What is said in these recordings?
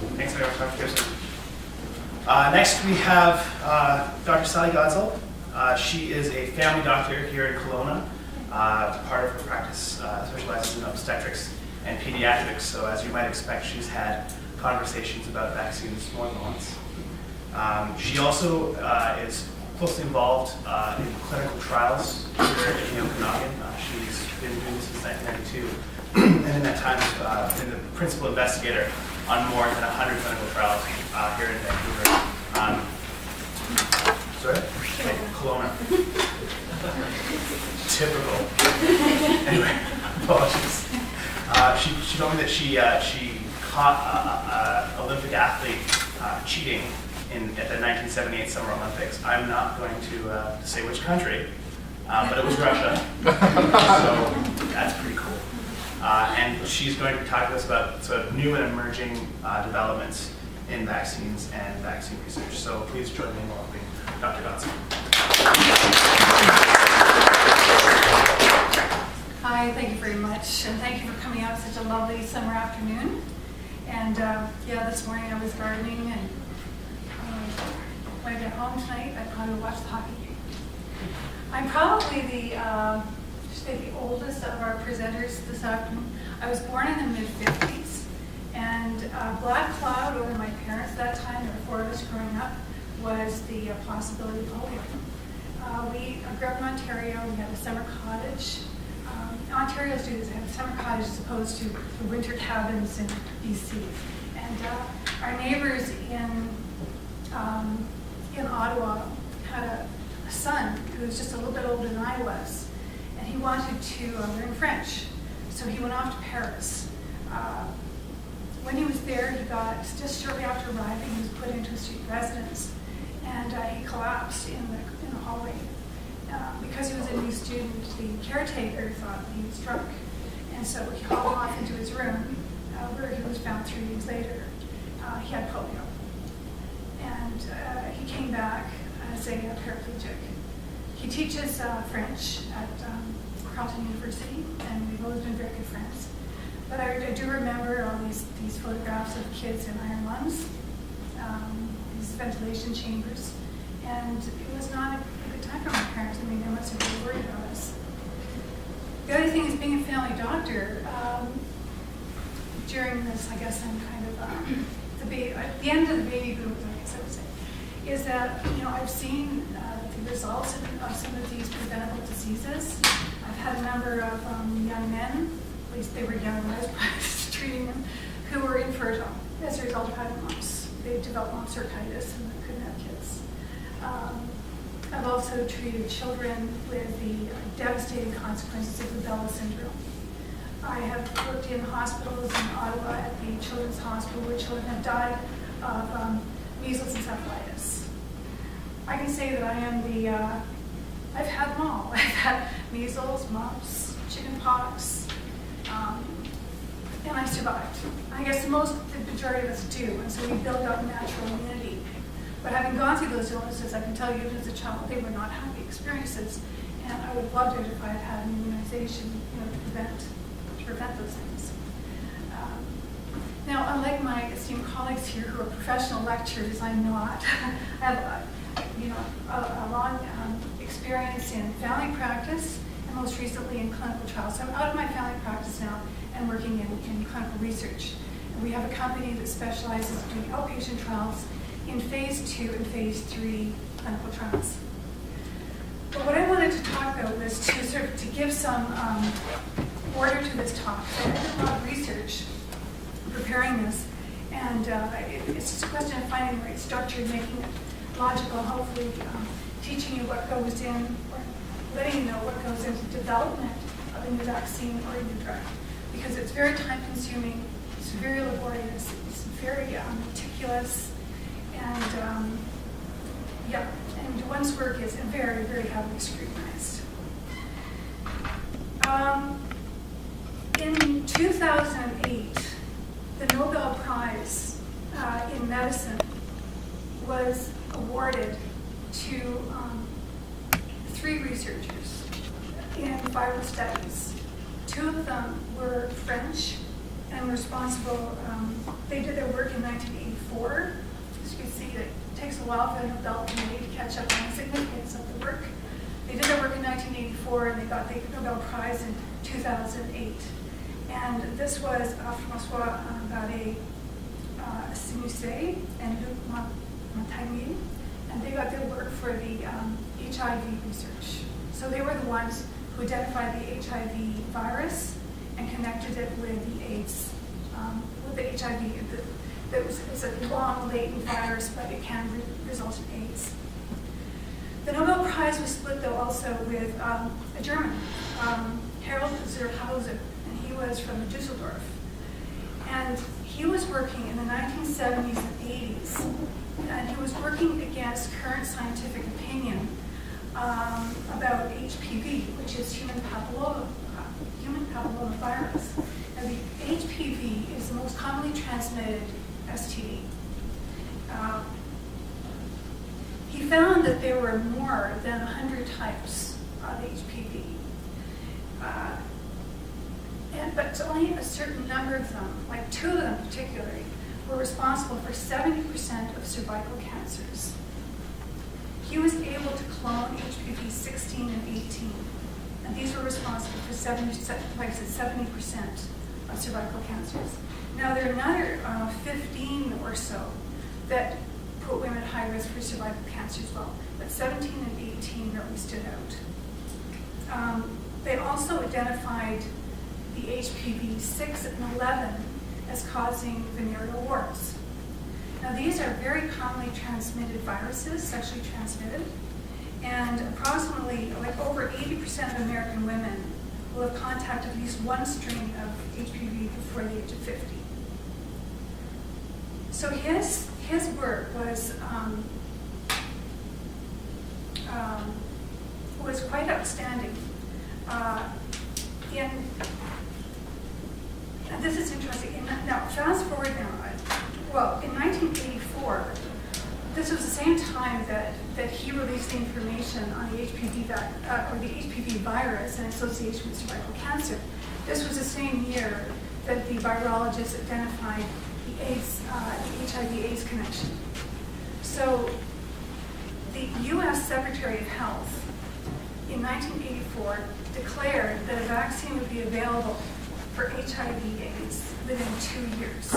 Thanks very much, Dr. Gibson. Next we have Dr. Sally Godsell. She is a family doctor here in Kelowna. Part of her practice specializes in obstetrics and pediatrics, so as you might expect, she's had conversations about vaccines more than once. She also is closely involved in clinical trials here in Okanagan. She's been doing this since 1992, and in that time has been the principal investigator on more than 100 clinical trials here in Vancouver. Sorry? Kelowna. Typical. Anyway, apologies. She told me that she caught an Olympic athlete cheating at the 1978 Summer Olympics. I'm not going to say which country, but it was Russia. So that's pretty cool. And she's going to talk to us about sort of new and emerging developments in vaccines and vaccine research. So please join me in welcoming Dr. Godsell. Hi, thank you very much, and thank you for coming out such a lovely summer afternoon. And this morning I was gardening, and when I get home tonight, I probably will watch the hockey game. I'm probably the oldest of our presenters this afternoon. I was born in the mid-50s, and black cloud over my parents that time, there were 4 of us growing up, was the possibility of polio. We grew up in Ontario. We had a summer cottage. Ontarians do this, they have a summer cottage as opposed to the winter cabins in BC. And our neighbors in Ottawa had a son who was just a little bit older than I was, and he wanted to learn French. So he went off to Paris. When he was there, he got, just shortly after arriving, he was put into a street residence, and he collapsed in the hallway. Because he was a new student, the caretaker thought he was drunk, and so he hauled him off into his room, where he was found 3 days later. He had polio, and he came back as a paraplegic. He teaches French at Carleton University, and we've always been very good friends. But I do remember all these photographs of kids in iron lungs, these ventilation chambers, and it was not a good time for my parents. I mean, they must have been worried about us. The other thing is being a family doctor. During this, I guess I'm kind of at the end of the baby boom, I guess I would say, is that I've seen the results of some of these preventable diseases. I've had a number of young men, at least they were young when I was treating them, who were infertile as a result of having lumps. They developed lumpsorchitis and they couldn't have kids. I've also treated children with the devastating consequences of rubella syndrome. I have worked in hospitals in Ottawa at the Children's Hospital where children have died of measles encephalitis. I can say that I am I've had them all. I've had measles, mumps, chickenpox, and I survived. I guess the majority of us do, and so we build up natural immunity. But having gone through those illnesses, I can tell you as a child, they were not happy experiences, and I would have loved it if I had had an immunization, to prevent those things. Now, unlike my esteemed colleagues here who are professional lecturers, I'm not. I have, a long experience in family practice, and most recently in clinical trials. So I'm out of my family practice now and working in clinical research. And we have a company that specializes in doing outpatient trials in phase 2 and phase 3 clinical trials. But what I wanted to talk about was to give some order to this talk. I did a lot of research preparing this, and it's just a question of finding the right structure, making it logical, hopefully teaching you what goes in, or letting you know what goes into development of a new vaccine or a new drug. Because it's very time consuming, it's very laborious, it's very meticulous, and and one's work is very, very heavily scrutinized. In 2008, the Nobel Prize in medicine was awarded to 3 researchers in viral studies. 2 of them were French and responsible, they did their work in 1984. As you can see, it takes a while for the Nobel Committee to catch up on the significance of the work. They did their work in 1984, and they got the Nobel Prize in 2008. And this was François Barré-Sinousset and Luc Montagnier, and they got their work for the HIV research. So they were the ones who identified the HIV virus and connected it with the AIDS, with the HIV. It's a long latent virus, but it can result in AIDS. The Nobel Prize was split, though, also with a German, Harold Zerhauser, and he was from Dusseldorf. And he was working in the 1970s and 80s, and he was working against current scientific opinion about HPV, which is human papillomavirus. Now, the HPV is the most commonly transmitted STD. He found that there were more than 100 types of HPV, but only a certain number of them, like 2 of them particularly, were responsible for 70% of cervical cancers. He was able to clone HPV 16 and 18, and these were responsible for 70% of cervical cancers. Now, there are another 15 or so that put women at high risk for cervical cancer as well, but 17 and 18 really stood out. They also identified the HPV 6 and 11 as causing venereal warts. Now, these are very commonly transmitted viruses, sexually transmitted, and approximately, like over 80% of American women will have contacted at least one strain of HPV before the age of 50. So his work was quite outstanding. And this is interesting. Now, fast forward now. Well, in 1984, this was the same time that he released the information on the HPV virus in association with cervical cancer. This was the same year that the virologists identified the HIV/AIDS connection. So, the U.S. Secretary of Health in 1984 declared that a vaccine would be available for HIV/AIDS within 2 years.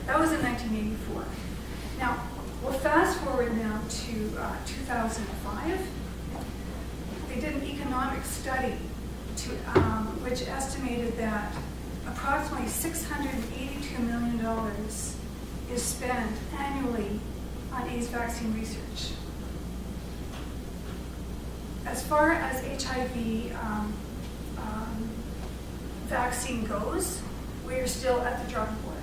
That was in 1984. Now, we'll fast forward now to 2005. They did an economic study which estimated that approximately $682 million is spent annually on AIDS vaccine research. As far as HIV vaccine goes, we are still at the drawing board.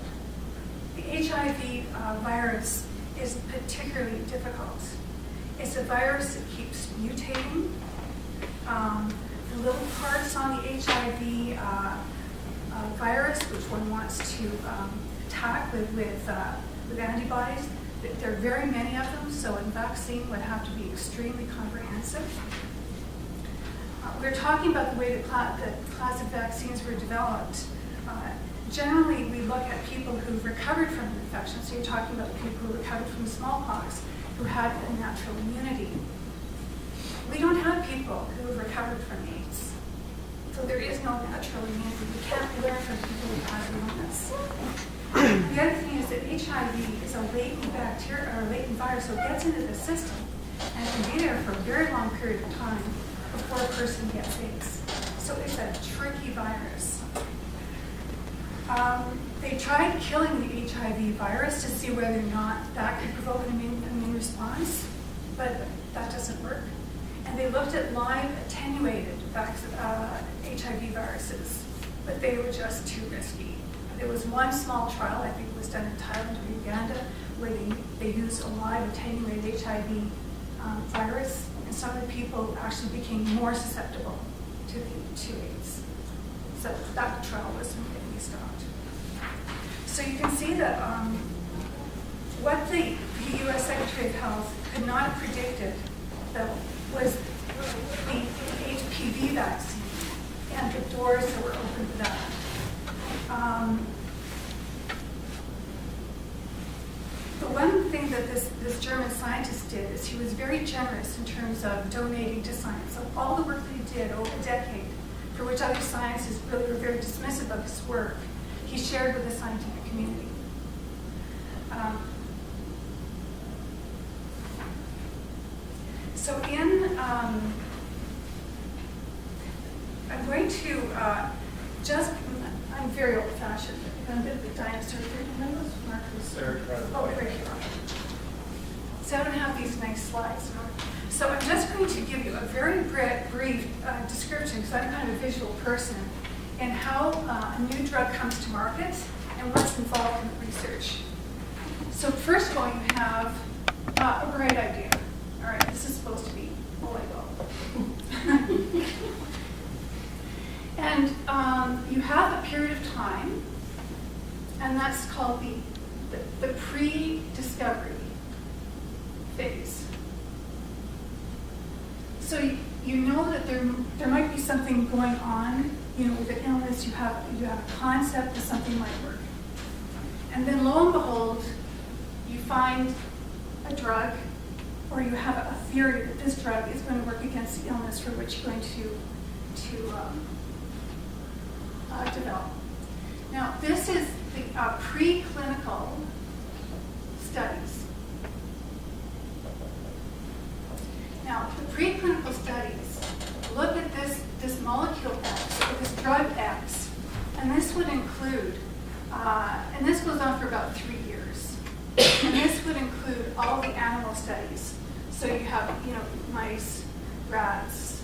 The HIV virus is particularly difficult. It's a virus that keeps mutating. The little parts on the HIV virus, which one wants to attack with antibodies, there are very many of them, so a vaccine would have to be extremely comprehensive. We're talking about the way the class of vaccines were developed. Generally, we look at people who've recovered from an infection. So you're talking about the people who recovered from smallpox, who had a natural immunity. We don't have people who have recovered from AIDS. So there is no natural immunity. We can't learn from people who've had illness. The other thing is that HIV is a latent bacteria or a latent virus, so it gets into the system and can be there for a very long period of time before a person gets AIDS. So it's a tricky virus. They tried killing the HIV virus to see whether or not that could provoke an immune response, but that doesn't work. And they looked at live attenuated HIV viruses, but they were just too risky. There was one small trial, I think it was done in Thailand or Uganda, where they used a live attenuated HIV virus, and some of the people actually became more susceptible to AIDS. So that trial was immediately stopped. So you can see that what the U.S. Secretary of Health could not have predicted that was the HPV vaccine and the doors that were open to that. The one thing that this German scientist did is he was very generous in terms of donating to science. So all the work that he did over a decade, for which other scientists really were very dismissive of his work, he shared with the scientific community. So I'm going to I'm very old-fashioned. I'm a bit of a dinosaur. Remember those markers? Oh, right here. So I don't have these nice slides. So I'm just going to give you a very brief description, because I'm kind of a visual person, in how a new drug comes to market and what's involved in the research. So first of all, you have a bright idea. All right, this is supposed to be a light bulb. And you have a period of time, and that's called the pre-discovery phase. So you know that there might be something going on, with an illness. You have a concept that something might work, and then lo and behold, you find a drug, or you have a theory that this drug is going to work against the illness for which you're going to develop. Now, this is the preclinical studies. Now, the preclinical studies look at this molecule X, or this drug X, and this would include, and this goes on for about 3 years, and this would include all the animal studies. So you have, mice, rats.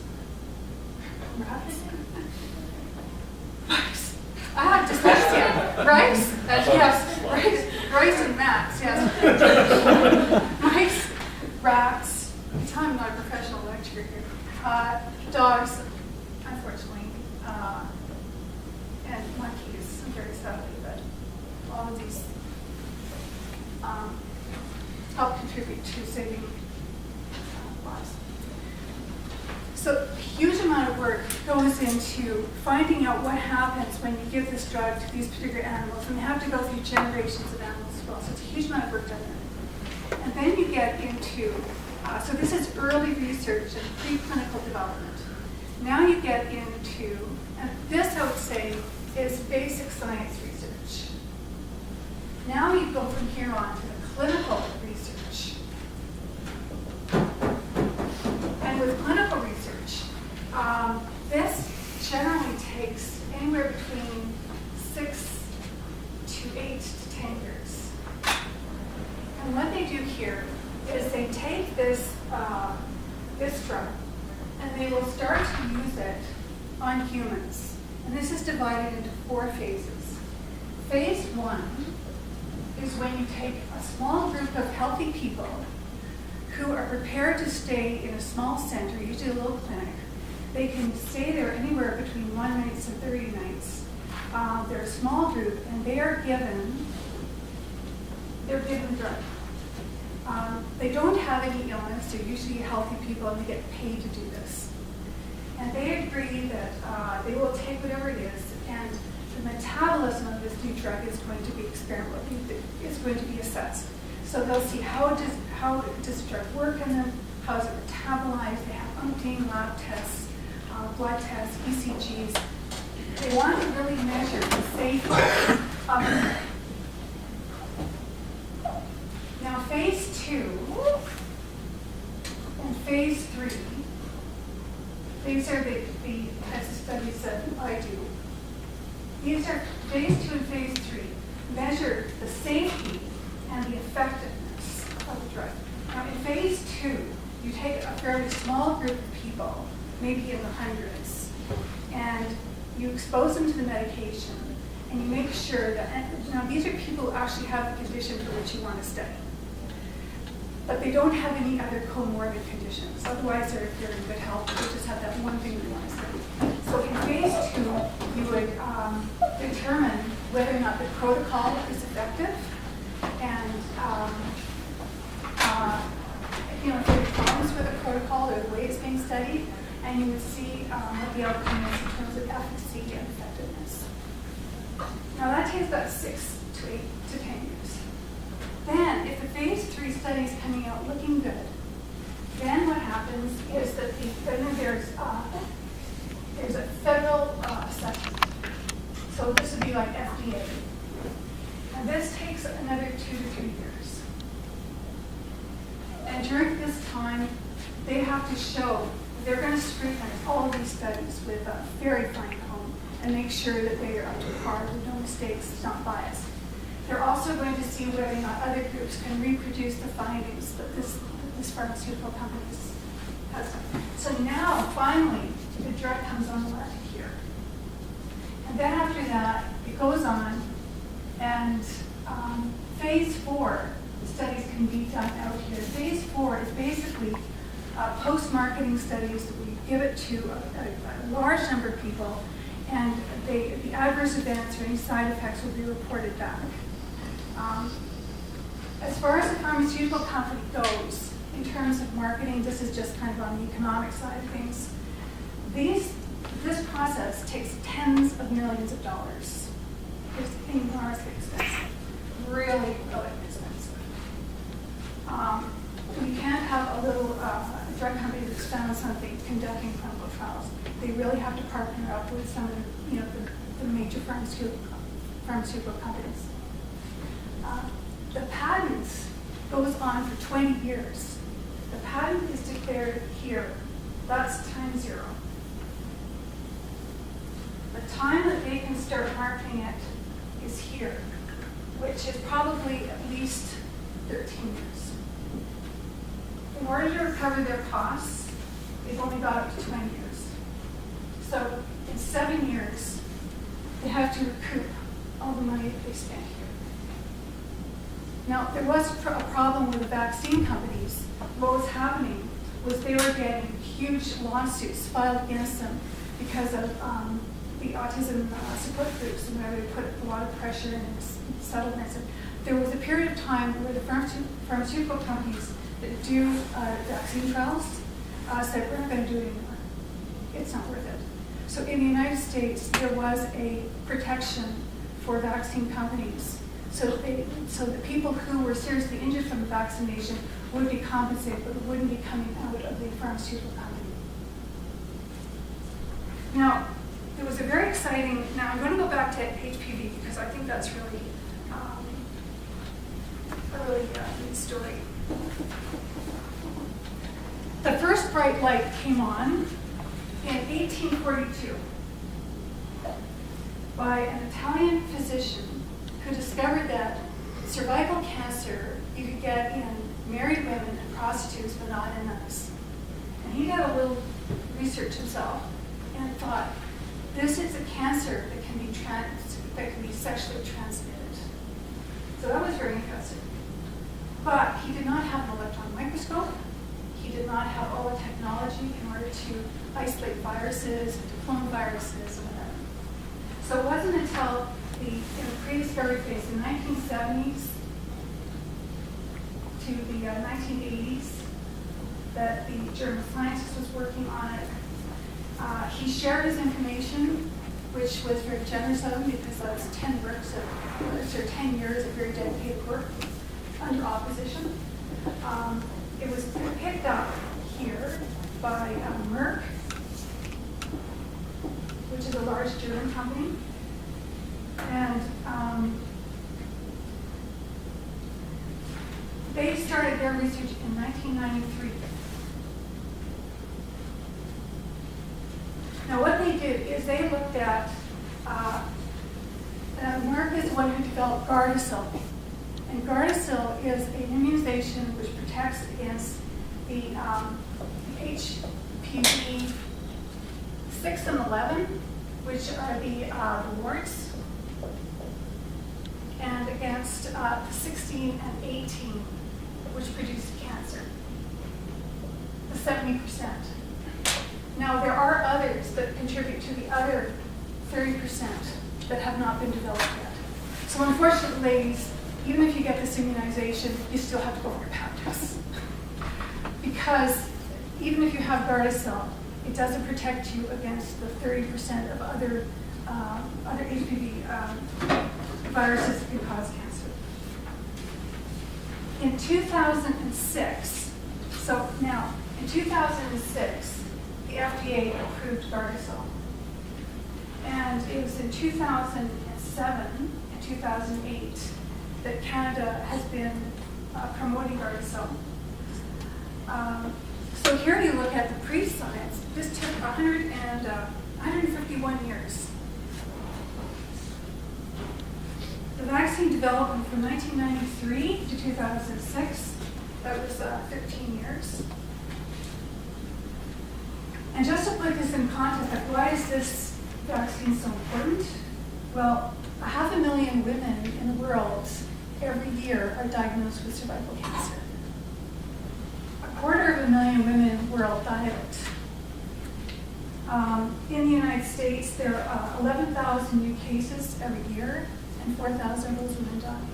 Mice. I have dyslexia. Rice? Yes. Rice and rats, yes. Mice, rats. I'm not a professional lecturer here. Dogs, unfortunately, and monkeys, very sadly, but all of these help contribute to saving lives. So a huge amount of work goes into finding out what happens when you give this drug to these particular animals, and they have to go through generations of animals as well. So it's a huge amount of work done there. And then you get into, so this is early research and preclinical development. Now you get into, and this I would say is basic science research. Now you go from here on to the clinical research. And with clinical research, this generally takes anywhere between 6 to 8 to 10 years. And what they do here is they take this drug and they will start to use it on humans. And this is divided into 4 phases. Phase 1 is when you take a small group of healthy people who are prepared to stay in a small center, usually a little clinic. They can stay there anywhere between 1 night and 30 nights. They're a small group, and they're given drug. They don't have any illness. They're usually healthy people, and they get paid to do this. And they agree that they will take whatever it is, and the metabolism of this new drug is going to be experimental. It's going to be assessed. So they'll see how does the drug work in them, how is it metabolized. They have umpteen lab tests, blood tests, ECGs. They want to really measure the safety of it. Now, phase 2 and phase 3, these are the types of studies that I do. These are phase 2 and phase 3, measure the safety and the effectiveness of the drug. Now, in phase 2, you take a fairly small group of people, maybe in the hundreds, and you expose them to the medication, and you make sure that, now these are people who actually have the condition for which you want to study, but they don't have any other comorbid conditions. Otherwise, they're in good health. They just have that one thing you want to study. So in phase 2, you would determine whether or not the protocol is effective, and if there are problems with the protocol or the way it's being studied, and and you would see what the outcome is in terms of efficacy and effectiveness. Now that takes about 6 to 8 to 10 years. Then, if the phase 3 study is coming out looking good, then what happens is that there's a federal assessment. So this would be like FDA. And this takes another 2 to 3 years. And during this time, they have to show they're going to scrutinize all of these studies with a very fine comb and make sure that they are up to par with no mistakes, it's not biased. They're also going to see whether or not other groups can reproduce the findings that this pharmaceutical company has done. So now, finally, the drug comes on the market here. And then after that, it goes on, and phase 4 studies can be done out here. Phase 4 is basically post-marketing studies. We give it to a large number of people, and the adverse events or any side effects will be reported back. As far as the pharmaceutical company goes, in terms of marketing, this is just kind of on the economic side of things. This process takes tens of millions of dollars. It's enormously expensive, really, really expensive. You can't have a little drug company that's found something conducting clinical trials. They really have to partner up with some of the major pharmaceutical companies. The patent goes on for 20 years. The patent is declared here. That's time 0. The time that they can start marketing it is here, which is probably at least 13 years. In order to recover their costs, they've only got up to 20 years. So in 7 years, they have to recoup all the money that they spent here. Now, there was a problem with the vaccine companies. What was happening was they were getting huge lawsuits filed against them because of the autism support groups, and where they put a lot of pressure and settlements. And there was a period of time where the pharmaceutical companies that do vaccine trials said, we're not going to do it anymore. It's not worth it. So in the United States, there was a protection for vaccine companies. So the people who were seriously injured from the vaccination would be compensated, but wouldn't be coming out of the pharmaceutical company. Now, there was a very exciting, now I'm going to go back to HPV because I think that's really a really neat story. The first bright light came on in 1842 by an Italian physician who discovered that cervical cancer you could get in married women and prostitutes, but not in nuns. And he did a little research himself and thought, this is a cancer that can be sexually transmitted. So that was very interesting. But he did not have an electron microscope. He did not have all the technology in order to isolate viruses, and to clone viruses, and whatever. So it wasn't until in the pre-discovery phase, in the 1970s to the 1980s, that the German scientist was working on it. He shared his information, which was very generous of him because that was 10 years of very dedicated work under opposition. It was picked up here by Merck, which is a large German company. And they started their research in 1993. Now what they did is they looked at, Merck is the one who developed Godsell. And Godsell is an immunization which protects against the HPV 6 and 11, which are the warts, and against 16 and 18, which produce cancer, the 70%. Now, there are others that contribute to the other 30% that have not been developed yet. So unfortunately, ladies, even if you get this immunization, you still have to go for your pap test. Because even if you have Godsell, it doesn't protect you against the 30% of other HPV viruses that can cause cancer. In 2006, in 2006, the FDA approved Godsell. And it was in 2007 and 2008 that Canada has been promoting Godsell. So here you look at the pre-science. This took 151 years. The vaccine development from 1993 to 2006, that was 13 years. And just to put this in context, like, why is this vaccine so important? Well, 500,000 women in the world every year are diagnosed with cervical cancer. 250,000 women in the world die out. In the United States, there are 11,000 new cases every year, and 4,000 of those women die.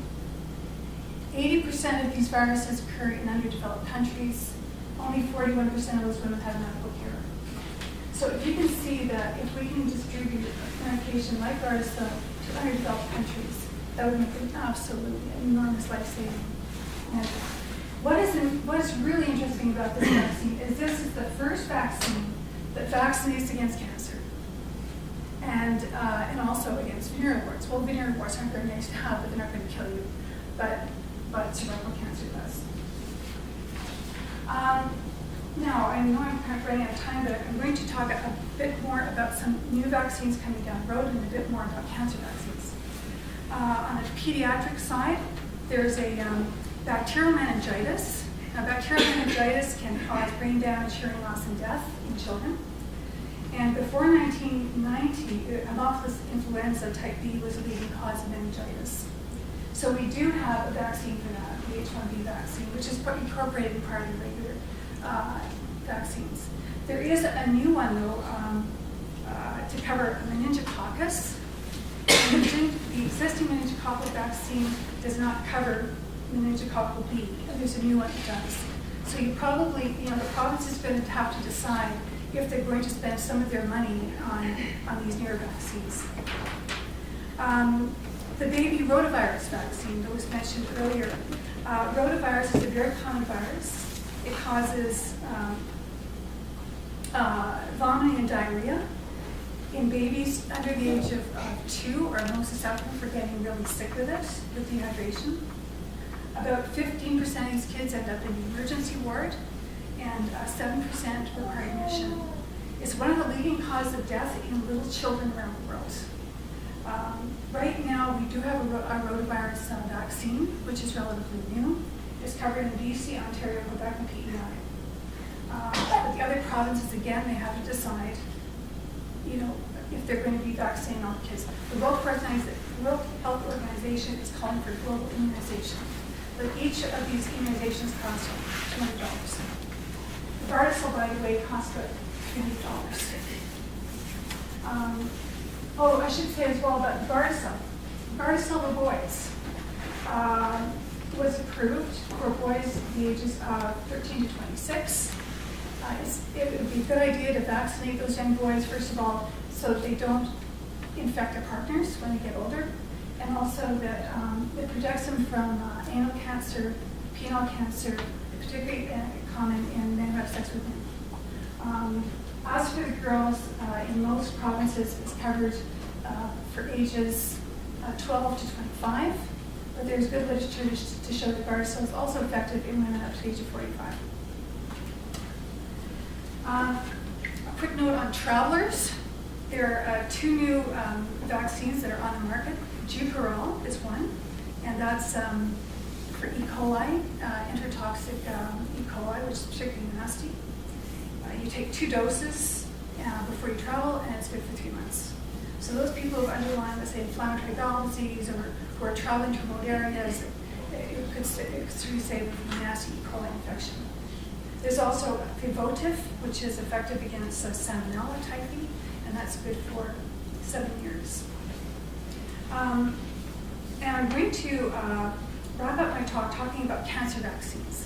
80% of these viruses occur in underdeveloped countries. Only 41% of those women have medical care. So if you can see that if we can distribute medication like Godsell to underdeveloped countries, that would make an absolutely enormous life-saving measure. What is really interesting about this vaccine is this is the first vaccine that vaccinates against cancer and also against venereal warts. Well, venereal warts aren't very nice to have, but they're not going to kill you. But cervical cancer does. Now, I know I'm kind of running out of time, but I'm going to talk a bit more about some new vaccines coming down the road and a bit more about cancer vaccines. On the pediatric side, there's a bacterial meningitis. Now, bacterial meningitis can cause brain damage, hearing loss, and death in children. And before 1990, Haemophilus influenza type B was a leading cause of meningitis. So we do have a vaccine for that, the H1B vaccine, which is incorporated in part of the regular vaccines. There is a new one, though, to cover meningococcus. The existing meningococcal vaccine does not cover meningococcal B. There's a new one that does. So you probably, the province is going to have to decide if they're going to spend some of their money on these newer vaccines. The baby rotavirus vaccine that was mentioned earlier. Rotavirus is a very common virus. It causes vomiting and diarrhea. In babies under the age of 2 are most susceptible for getting really sick with it, with dehydration. About 15% of these kids end up in the emergency ward, and 7% require admission. It's one of the leading causes of death in little children around the world. Right now, we do have a rotavirus vaccine, which is relatively new. It's covered in BC, Ontario, Quebec, and PEI. But the other provinces, again, they have to decide, if they're going to be vaccinating all the kids. The World Health Organization is calling for global immunization. But each of these immunizations costs $200. The Godsell, by the way, costs about $50. I should say as well about Godsell. Godsell for boys was approved for boys the ages of 13 to 26. It would be a good idea to vaccinate those young boys, first of all, so that they don't infect their partners when they get older, and also that it protects them from anal cancer, penile cancer, particularly common in men who have sex with men. As for the girls, in most provinces, it's covered for ages 12 to 25, but there's good literature to show that Godsell is also effective in women up to the age of 45. A quick note on travelers. There are 2 new vaccines that are on the market. Juperol is one, and that's for E. coli, enterotoxic E. coli, which is particularly nasty. You take 2 doses before you travel, and it's good for 3 months. So those people who underline, let's say, inflammatory bowel disease or who are traveling to remote areas, it could save them from nasty E. coli infection. There's also Pivotif, which is effective against Salmonella typhi, and that's good for 7 years. And I'm going to wrap up my talk talking about cancer vaccines.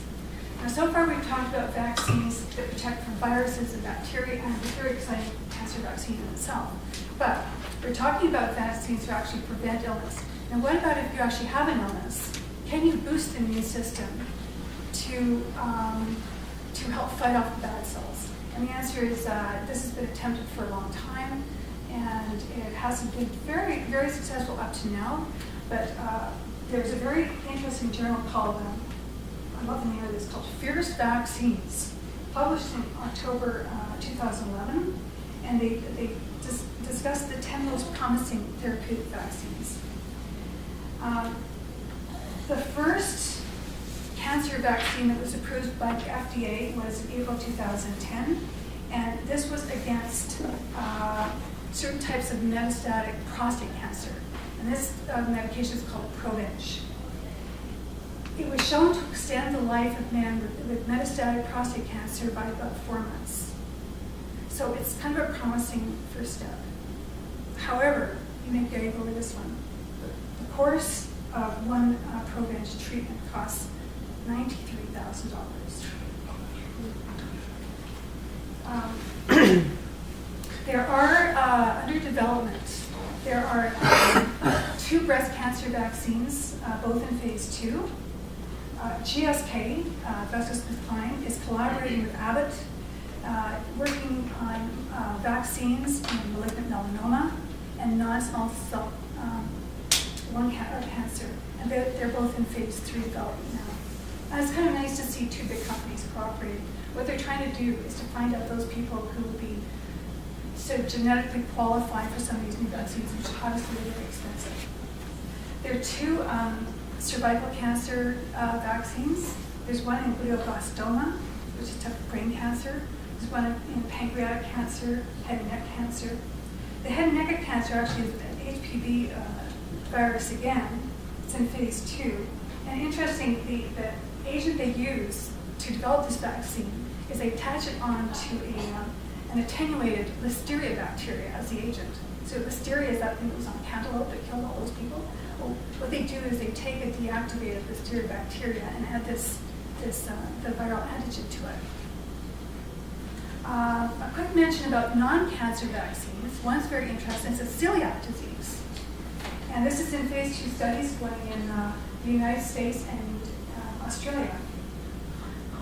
Now, so far we've talked about vaccines that protect from viruses and bacteria, and it's a very exciting cancer vaccine in itself. But we're talking about vaccines to actually prevent illness. Now, what about if you actually have an illness? Can you boost the immune system to help fight off the bad cells? And the answer is this has been attempted for a long time, and it hasn't been very, very successful up to now. But there's a very interesting journal called, I love the name of this, called Fierce Vaccines, published in October 2011, and they discussed the 10 most promising therapeutic vaccines. The first cancer vaccine that was approved by the FDA was in April 2010, and this was against certain types of metastatic prostate cancer. And this medication is called Provenge. It was shown to extend the life of men with metastatic prostate cancer by about 4 months. So it's kind of a promising first step. However, you may get over this one. The course of one Provenge treatment costs $93,000. There are, under development, there are 2 breast cancer vaccines, both in phase 2. GSK, GlaxoSmithKline, is collaborating with Abbott, working on vaccines in malignant melanoma and non-small cell lung cancer. And they're both in phase 3 development now. And it's kind of nice to see 2 big companies cooperating. What they're trying to do is to find out those people who will be sort of genetically qualified for some of these new vaccines, which are obviously very expensive. There are 2 cervical cancer vaccines. There's one in glioblastoma, which is a type of brain cancer. There's one in pancreatic cancer, head and neck cancer. The head and neck cancer actually is an HPV virus again. It's in phase 2. And interestingly, the agent they use to develop this vaccine is they attach it onto an attenuated listeria bacteria as the agent. So listeria is that thing that was on cantaloupe that killed all those people. Well, what they do is they take a deactivated listeria bacteria and add the viral antigen to it. A quick mention about non-cancer vaccines. One's very interesting. It's a celiac disease. And this is in phase 2 studies, one in the United States and Australia.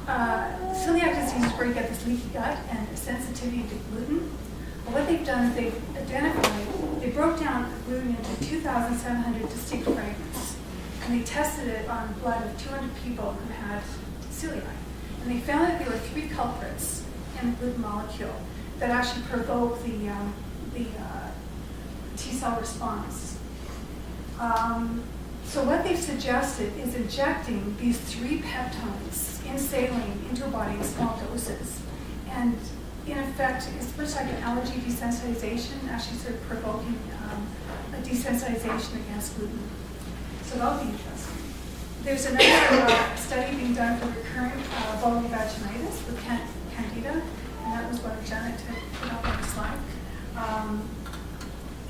Celiac disease is where you get this leaky gut and sensitivity to gluten. Well, what they've done is they broke down the gluten into 2,700 distinct fragments. And they tested it on blood of 200 people who had celiac. And they found that there were 3 culprits in the gluten molecule that actually provoke the T-cell response. So what they've suggested is injecting these 3 peptides in saline into a body in small doses. And in effect, it's much like an allergy desensitization, actually sort of provoking a desensitization against gluten. So that'll be interesting. There's another study being done for recurrent vulvovaginitis with Candida, and that was what Janet had put up on the slide.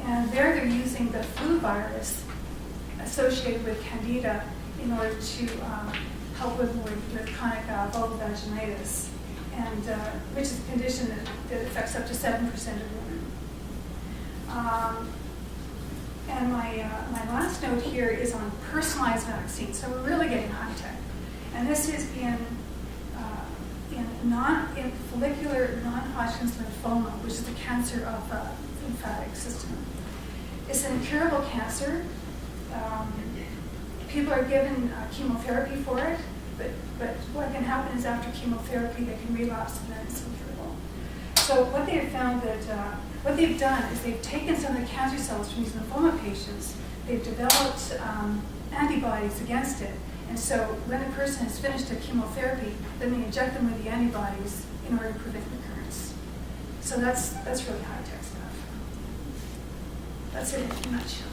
And there they're using the flu virus associated with Candida in order to help with chronic vulvovaginitis, and which is a condition that affects up to 7% of women. And my last note here is on personalized vaccines. So we're really getting high tech, and this is in follicular non-Hodgkin's lymphoma, which is the cancer of the lymphatic system. It's an incurable cancer. People are given chemotherapy for it, but what can happen is after chemotherapy they can relapse and then it's incurable. So what they have found what they've done is they've taken some of the cancer cells from these lymphoma patients, they've developed antibodies against it, and so when a person has finished their chemotherapy, then they inject them with the antibodies in order to prevent recurrence. So that's really high-tech stuff. That's it in a nutshell.